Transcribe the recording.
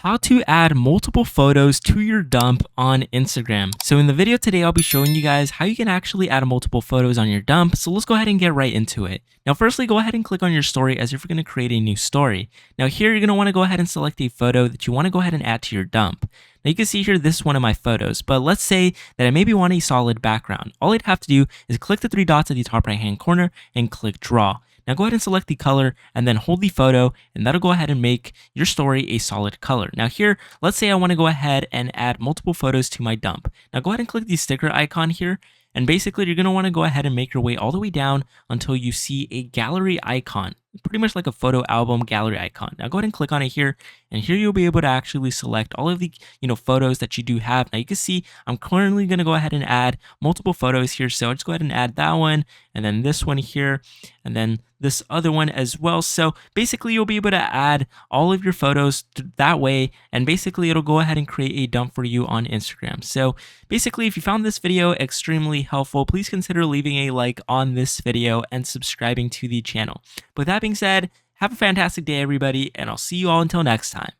How to add multiple photos to your dump on Instagram. So in the video today, I'll be showing you guys how you can actually add multiple photos on your dump. So let's go ahead and get right into it. Now, firstly, go ahead and click on your story as if you're going to create a new story. Now here, you're going to want to go ahead and select a photo that you want to go ahead and add to your dump. Now you can see here, this is one of my photos, but let's say that I maybe want a solid background. All I'd have to do is click the three dots at the top right hand corner and click draw. Now go ahead and select the color and then hold the photo, and that'll go ahead and make your story a solid color. Now here, let's say I want to go ahead and add multiple photos to my dump. Now go ahead and click the sticker icon here, and basically you're going to want to go ahead and make your way all the way down until you see a gallery icon, pretty much like a photo album gallery icon. Now go ahead and click on it here, and here you'll be able to actually select all of the photos that you do have. Now you can see I'm currently going to go ahead and add multiple photos here, so I'll just go ahead and add that one, and then this one here, and then this other one as well. So basically you'll be able to add all of your photos that way, and basically it'll go ahead and create a dump for you on Instagram. So basically, if you found this video extremely helpful, please consider leaving a like on this video and subscribing to the channel. With that being said, have a fantastic day everybody, and I'll see you all until next time.